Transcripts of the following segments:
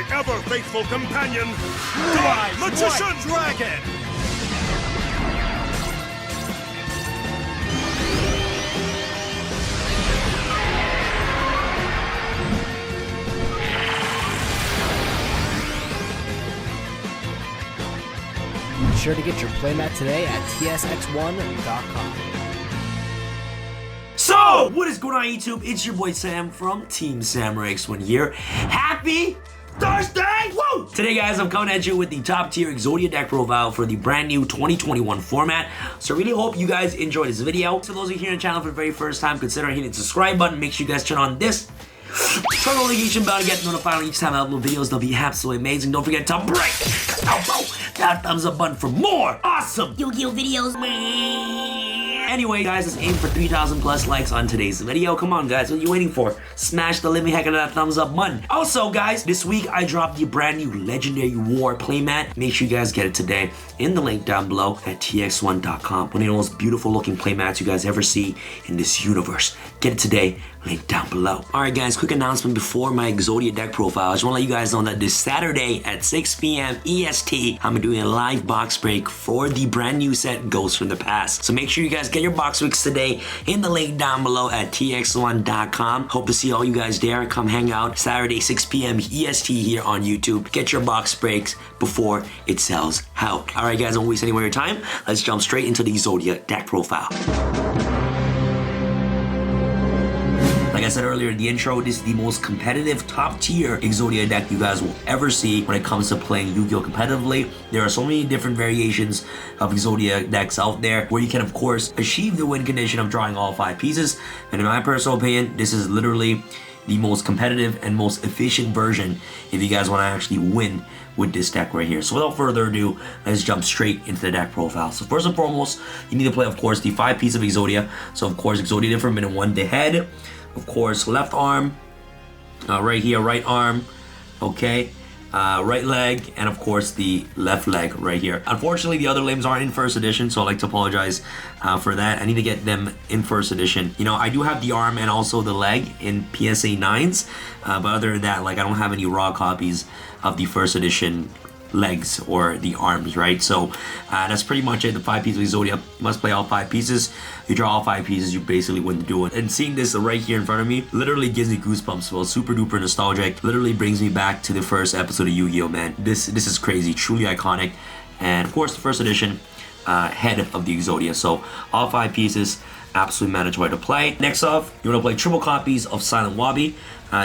my ever-faithful companion, Rise, Magician White Dragon! Be sure to get your playmat today at tsx1.com. So, what is going on YouTube? It's your boy Sam from Team Samurai X1 here. Happy Thursday! Woo! Today, guys, I'm coming at you with the top tier Exodia deck profile for the brand new 2021 format. So I really hope you guys enjoy this video. So those of you here on the channel for the very first time, consider hitting the subscribe button. Make sure you guys turn on this notification bell to get notified each time I upload videos. They'll be absolutely amazing. Don't forget to break that thumbs up button for more awesome Yu-Gi-Oh videos, man. Anyway, guys, let's aim for 3,000 plus likes on today's video. Come on, guys, what are you waiting for? Smash the living heck out of that thumbs up button. Also, guys, this week I dropped the brand new Legendary War playmat. Make sure you guys get it today in the link down below at tx1.com. One of the most beautiful looking playmats you guys ever see in this universe. Get it today, link down below. Alright, guys, quick announcement before my Exodia deck profile. I just want to let you guys know that this Saturday at 6 p.m. EST, I'm doing a live box break for the brand new set Ghosts from the Past. So make sure you guys get your box breaks today in the link down below at tx1.com. Hope to see all you guys there. Come hang out Saturday 6 p.m. EST here on YouTube. Get your box breaks before it sells out. Alright, guys, don't waste any more of your time. Let's jump straight into the Exodia deck profile. Like I said earlier in the intro, this is the most competitive top tier Exodia deck you guys will ever see when it comes to playing Yu-Gi-Oh competitively. There are so many different variations of Exodia decks out there where you can of course achieve the win condition of drawing all 5 pieces. And in my personal opinion, this is literally the most competitive and most efficient version if you guys want to actually win with this deck right here. So without further ado, let's jump straight into the deck profile. So first and foremost, you need to play of course the 5 pieces of Exodia. So of course Exodia different minute 1, the head, of course left arm, right here right arm, okay, right leg, and of course the left leg right here. Unfortunately the other limbs aren't in first edition, so I'd like to apologize for that. I need to get them in first edition. You know, I do have the arm and also the leg in PSA 9s, but other than that, like, I don't have any raw copies of the first edition legs or the arms, right? So that's pretty much it. The 5 pieces of Exodia, you must play all 5 pieces. You draw all 5 pieces, you basically win the duel. And seeing this right here in front of me literally gives me goosebumps. Well, super duper nostalgic. Literally brings me back to the first episode of Yu-Gi-Oh, man. This is crazy, truly iconic. And of course the first edition head of the Exodia. So all 5 pieces, absolutely mandatory to play. Next off, you want to play triple copies of Silent Wabi.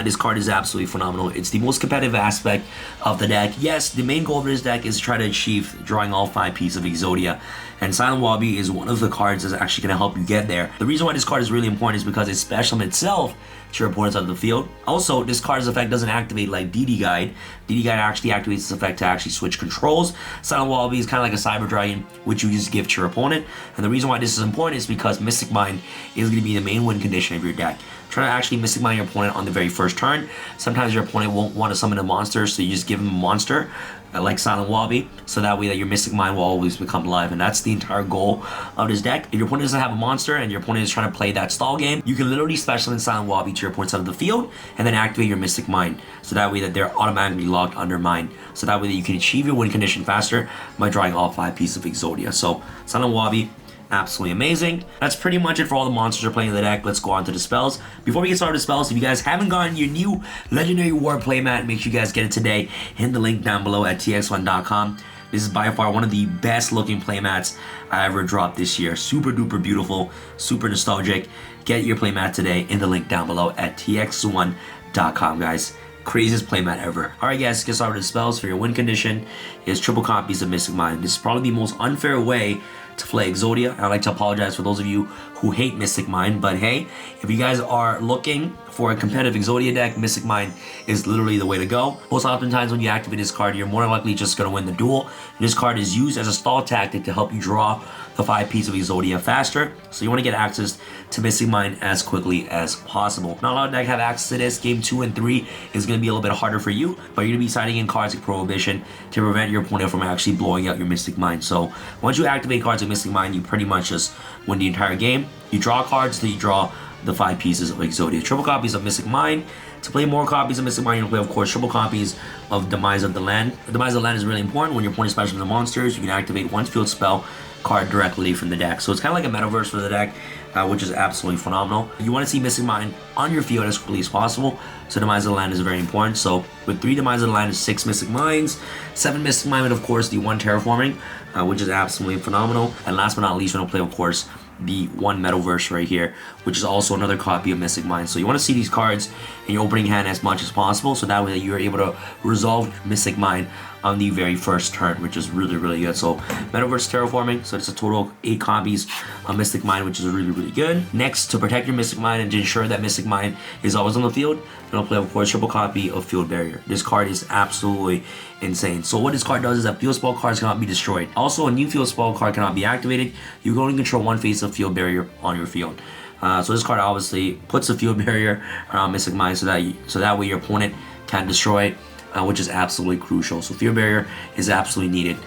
This card is absolutely phenomenal. It's the most competitive aspect of the deck. Yes, the main goal of this deck is to try to achieve drawing all 5 pieces of Exodia. And Silent Wabi is one of the cards that's actually going to help you get there. The reason why this card is really important is because it's special in itself to your opponents out of the field. Also, this card's effect doesn't activate like DD Guide. DD Guide actually activates this effect to actually switch controls. Silent Wabi is kind of like a Cyber Dragon, which you just give to your opponent. And the reason why this is important is because Mystic Mind is going to be the main win condition of your deck. Try to actually Mystic Mind your opponent on the very first turn. Sometimes your opponent won't want to summon a monster, so you just give him a monster like Silent Wabi, so that way that your Mystic Mind will always become live. And that's the entire goal of this deck. If your opponent doesn't have a monster and your opponent is trying to play that stall game, you can literally special in Silent Wabi to your opponent's side of the field and then activate your Mystic Mind, so that way that they're automatically locked under Mind, so that way that you can achieve your win condition faster by drawing all 5 pieces of Exodia. So Silent Wabi, absolutely amazing. That's pretty much it for all the monsters you're playing in the deck. Let's go on to the spells. Before we get started with spells, if you guys haven't gotten your new Legendary War playmat, make sure you guys get it today. Hit the link down below at tx1.com. This is by far one of the best looking playmats I ever dropped this year. Super duper beautiful, super nostalgic. Get your playmat today in the link down below at tx1.com, guys. Craziest playmat ever. Alright guys, let's get started with the spells. For your win condition is triple copies of Mystic Mind. This is probably the most unfair way to play Exodia. I'd like to apologize for those of you who hate Mystic Mind, but hey, if you guys are looking for a competitive Exodia deck, Mystic Mind is literally the way to go. Most oftentimes when you activate this card, you're more likely just going to win the duel. And this card is used as a stall tactic to help you draw the 5 pieces of Exodia faster. So you want to get access to Mystic Mind as quickly as possible. Not a lot of decks have access to this. Game 2 and 3 is going to be a little bit harder for you, but you're going to be siding in cards like Prohibition to prevent your opponent from actually blowing out your Mystic Mind. So once you activate cards like Mystic Mind, you pretty much just win the entire game. You draw cards till you draw the 5 pieces of Exodia. Triple copies of Mystic Mine. To play more copies of Mystic Mine, you'll play, of course, triple copies of Demise of the Land. Demise of the Land is really important. When your opponent special from the monsters, you can activate one field spell card directly from the deck. So it's kind of like a metaverse for the deck, which is absolutely phenomenal. You want to see Mystic Mine on your field as quickly as possible, so Demise of the Land is very important. So with 3 Demise of the Land is 6 Mystic Mines, 7 Mystic Mine, and of course the 1 Terraforming, which is absolutely phenomenal. And last but not least, we're going to play, of course, the 1 Metaverse right here, which is also another copy of Mystic Mine. So you want to see these cards in your opening hand as much as possible, so that way you're able to resolve Mystic Mine on the very first turn, which is really, really good. So Metaverse Terraforming, so it's a total of 8 copies of Mystic Mine, which is really, really good. Next, to protect your Mystic Mine and to ensure that Mystic Mine is always on the field, you're going to play, of course, triple copy of Field Barrier. This card is absolutely insane. So what this card does is that field spell cards cannot be destroyed. Also, a new field spell card cannot be activated. You can only control 1 face of Field Barrier on your field. So this card obviously puts a Field Barrier around Mystic Mine so that way your opponent can destroy it, which is absolutely crucial. So Field Barrier is absolutely needed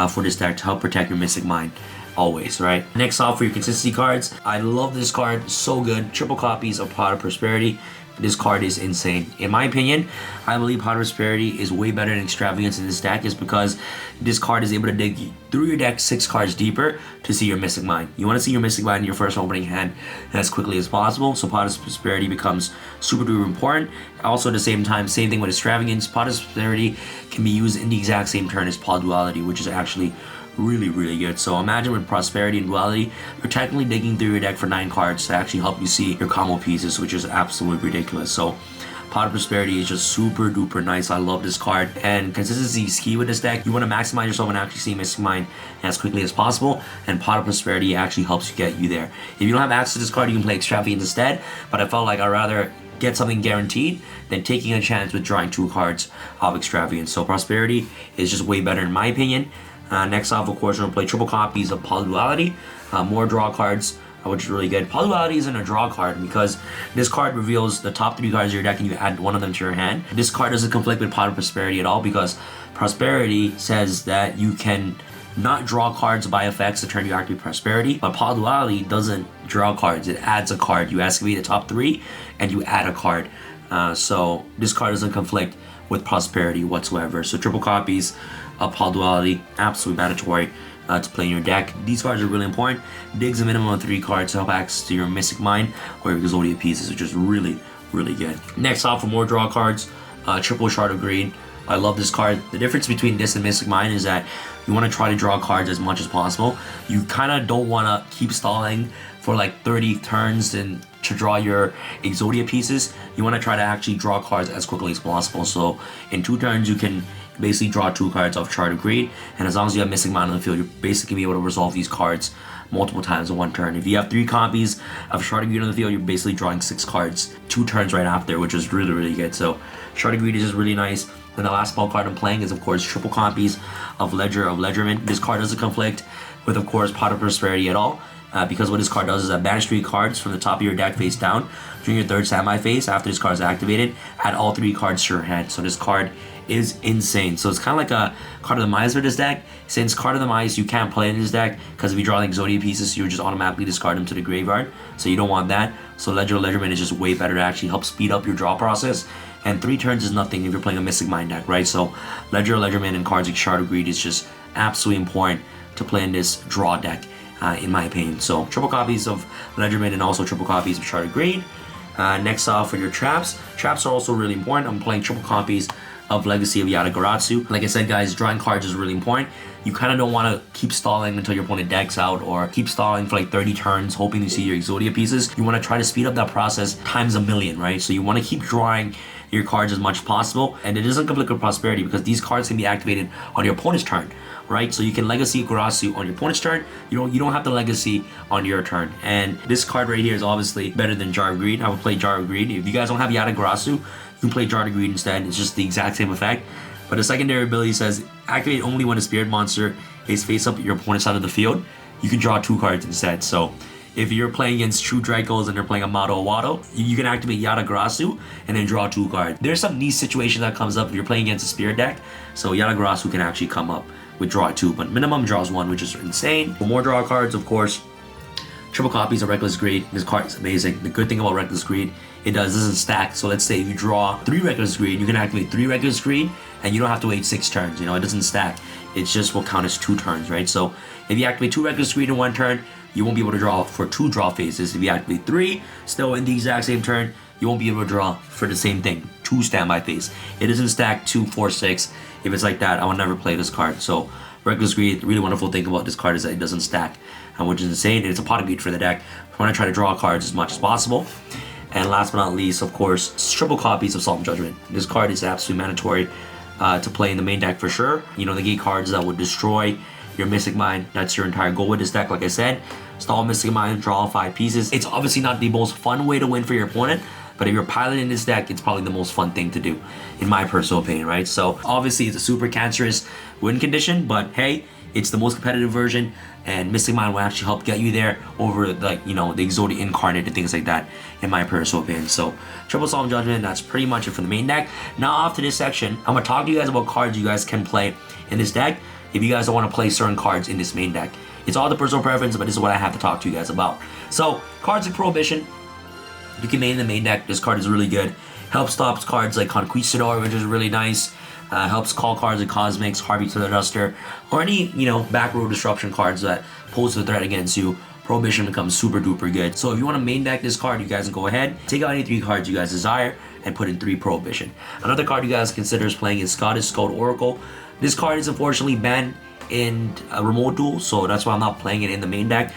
for this deck to help protect your Mystic Mine always, right? Next off, for your consistency cards, I love this card, so good. Triple copies of Pot of Prosperity. This card is insane. In my opinion, I believe Pot of Prosperity is way better than Extravagance in this deck, just because this card is able to dig through your deck 6 cards deeper to see your Mystic Mine. You want to see your Mystic Mine in your first opening hand as quickly as possible, so Pot of Prosperity becomes super duper important. Also, at the same time, same thing with Extravagance, Pot of Prosperity can be used in the exact same turn as Pod Duality, which is actually really, really good. So imagine with Prosperity and Duality, you're technically digging through your deck for 9 cards to actually help you see your combo pieces, which is absolutely ridiculous. So Pot of Prosperity is just super duper nice. I love this card, and consistency is key with this deck. You want to maximize yourself and actually see Mystic Mine as quickly as possible, and Pot of Prosperity actually helps you get you there. If you don't have access to this card, you can play Extravagance instead, but I felt like I'd rather get something guaranteed than taking a chance with drawing 2 cards of Extravagance. So Prosperity is just way better in my opinion. Next off, of course, we're going to play triple copies of Polyduality, more draw cards, which is really good. Polyduality isn't a draw card because this card reveals the top 3 cards of your deck and you add one of them to your hand. This card doesn't conflict with Pot of Prosperity at all because Prosperity says that you can not draw cards by effects to turn you activate Prosperity, but Polyduality doesn't draw cards, it adds a card. You activate the top 3 and you add a card. So this card doesn't conflict with Prosperity whatsoever. So triple copies of Polyduality, absolutely mandatory to play in your deck. These cards are really important. Digs a minimum of 3 cards to help access to your Mystic Mine or your Exodia pieces, which is really, really good. Next off, for more draw cards, triple Shard of Greed. I love this card. The difference between this and Mystic Mine is that you want to try to draw cards as much as possible. You kind of don't want to keep stalling for like 30 turns and to draw your Exodia pieces. You want to try to actually draw cards as quickly as possible. So in 2 turns, you can basically draw 2 cards off Shard of Greed, and as long as you have Mystic Mine on the field, you're basically be able to resolve these cards multiple times in 1 turn. If you have 3 copies of Shard of Greed on the field, you're basically drawing 6 cards 2 turns right after, which is really, really good. So Shard of Greed is just really nice. Then the last spell card I'm playing is, of course, triple copies of Ledger of Ledgerman. This card doesn't conflict with, of course, Pot of Prosperity at all. Because what this card does is that banish 3 cards from the top of your deck face down during your 3rd standby phase. After this card is activated, add all 3 cards to your hand. So this card is insane. So it's kind of like a Card of the Mice for this deck. Since Card of the Mice you can't play in this deck because if you draw the Exodia pieces, you would just automatically discard them to the graveyard. So you don't want that. So Ledger of Ledgerman is just way better to actually help speed up your draw process. And 3 turns is nothing if you're playing a Mystic Mine deck, right? So Ledger of Ledgerman and cards like Shard of Greed is just absolutely important to play in this draw deck. In my opinion. So triple copies of Ledgerman and also triple copies of Shard of Greed. Next off, for your traps. Traps are also really important. I'm playing triple copies of Legacy of Yatagarasu. Like I said, guys, drawing cards is really important. You kind of don't want to keep stalling until your opponent decks out or keep stalling for like 30 turns hoping to see your Exodia pieces. You want to try to speed up that process times a million, right? So you want to keep drawing your cards as much as possible, and it doesn't conflict with Prosperity because these cards can be activated on your opponent's turn, right? So you can Legacy Garasu on your opponent's turn. You don't have the Legacy on your turn. And this card right here is obviously better than Jar of Greed. I would play Jar of Greed. If you guys don't have Yatagarasu, you can play Jar of Greed instead. It's just the exact same effect. But the secondary ability says activate only when a spirit monster is face up at your opponent's side of the field. You can draw 2 cards instead. So if you're playing against True Dracos and they're playing a Mato Wado, you can activate Yatagarasu and then draw 2 cards. There's some niche situation that comes up if you're playing against a spirit deck. So Yatagarasu can actually come up with draw 2, but minimum draws 1, which is insane. For more draw cards, of course, Triple copies of Reckless Greed. This card is amazing. The good thing about Reckless Greed, it doesn't stack. So let's say if you draw 3 Reckless Greed, you can activate 3 Reckless Greed, and you don't have to wait 6 turns. You know, it doesn't stack. It's just will count as 2 turns, right? So if you activate 2 Reckless Greed in 1 turn, you won't be able to draw for 2 draw phases. If you activate 3, still in the exact same turn, you won't be able to draw for the same thing, 2 standby phase. It doesn't stack 2, 4, 6. If it's like that, I would never play this card. So Reckless Greed, the really wonderful thing about this card is that it doesn't stack, which is insane. And it's a pot of greed for the deck. I want to try to draw cards as much as possible. And last but not least, of course, triple copies of Solemn Judgment. This card is absolutely mandatory to play in the main deck for sure. You know, the gate cards that would destroy your Mystic Mind. That's your entire goal with this deck. Like I said, stall Mystic Mind, draw 5 pieces. It's obviously not the most fun way to win for your opponent, but if you're piloting this deck, it's probably the most fun thing to do, in my personal opinion, right? So obviously it's a super cancerous win condition, but hey, it's the most competitive version, and Mystic Mind will actually help get you there over, like, you know, the Exodia Incarnate and things like that, in my personal opinion. So triple Solemn Judgment, that's pretty much it for the main deck. Now off to this section, I'm gonna talk to you guys about cards you guys can play in this deck if you guys don't want to play certain cards in this main deck. It's all the personal preference, but this is what I have to talk to you guys about. So cards like Prohibition, you can main in the main deck. This card is really good. Helps stops cards like Conquistador, which is really nice. Helps call cards like Cosmics, Harvey to the Duster, or any, you know, back row disruption cards that pose a threat against you. Prohibition becomes super duper good. So if you want to main deck this card, you guys can go ahead, take out any 3 cards you guys desire, and put in 3 Prohibition. Another card you guys consider is playing is Scottish Skull Oracle. This card is unfortunately banned in a remote duel, so that's why I'm not playing it in the main deck.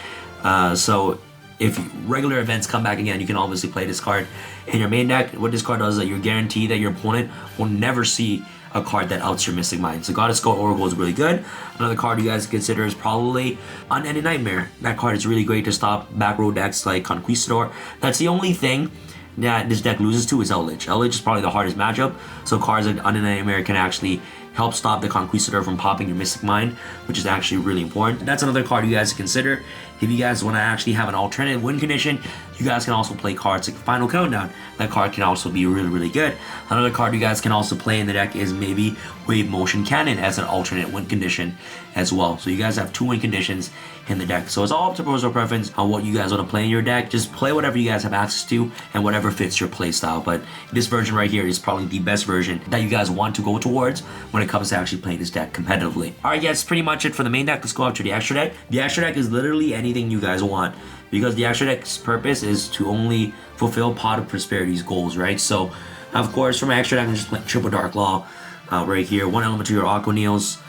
So if regular events come back again, you can obviously play this card in your main deck. What this card does is that you're guaranteed that your opponent will never see a card that outs your Mystic Mind. So Goddess Skull Oracle is really good. Another card you guys consider is probably Unending Nightmare. That card is really great to stop back row decks like Conquistador. That's the only thing that this deck loses to is Eldritch. Eldritch is probably the hardest matchup. So cards like Unending Nightmare can actually help stop the Conquistador from popping your Mystic Mind, which is actually really important. That's another card you guys consider. If you guys want to actually have an alternative win condition, you guys can also play cards like Final Countdown. That card can also be really, really good. Another card you guys can also play in the deck is maybe Wave Motion Cannon as an alternate win condition as well. So you guys have 2 win conditions in the deck. So it's all up to personal preference on what you guys want to play in your deck. Just play whatever you guys have access to and whatever fits your play style. But this version right here is probably the best version that you guys want to go towards when it comes to actually playing this deck competitively. Alright guys, pretty much it for the main deck. Let's go up to the extra deck. The extra deck is literally anything you guys want, because the extra deck's purpose is to only fulfill Pot of Prosperity's goals, right? So of course from my extra deck I'm just playing Triple Dark Law right here. 1 Elemental Hero Aqua Neos,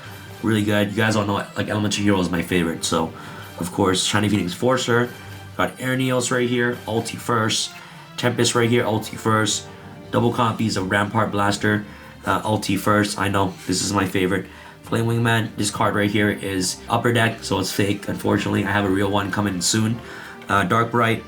really good. You guys all know, like, Elemental Hero is my favorite. So of course Shiny Phoenix Forcer, got Air Neos right here, ulti first, Tempest right here, ulti first, double copies of Rampart Blaster, ulti first. I know this is my favorite. Flame Wingman, this card right here is upper deck, so it's fake. Unfortunately, I have a real one coming soon. Dark Bright,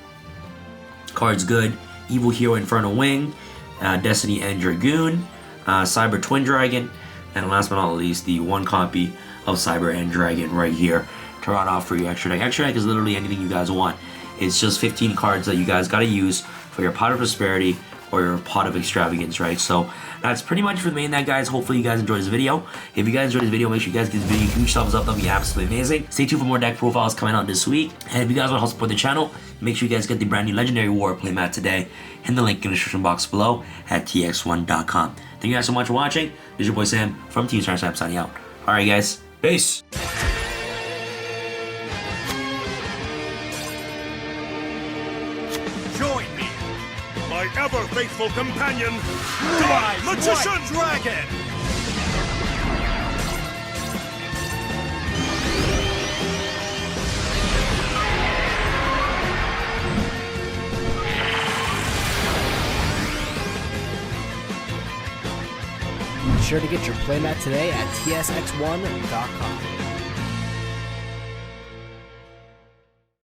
card's good. Evil Hero Inferno Wing, Destiny End Dragoon, Cyber Twin Dragon, and last but not least, the 1 copy of Cyber End Dragon right here to run off for your extra deck. Extra deck is literally anything you guys want. It's just 15 cards that you guys gotta use for your Pot of Prosperity or your Pot of Extravagance, right? So that's pretty much for the main deck, guys. Hopefully you guys enjoyed this video. If you guys enjoyed this video, make sure you guys give this video a huge thumbs up. That'll be absolutely amazing. Stay tuned for more deck profiles coming out this week. And if you guys want to help support the channel, make sure you guys get the brand new Legendary War playmat today in the link in the description box below at tx1.com. Thank you guys so much for watching. This is your boy Sam from Team Star Sam signing out. Alright guys, peace! Join me, my ever-faithful companion, Divine Magician Dragon! Be sure to get your playmat today at tsx1.com.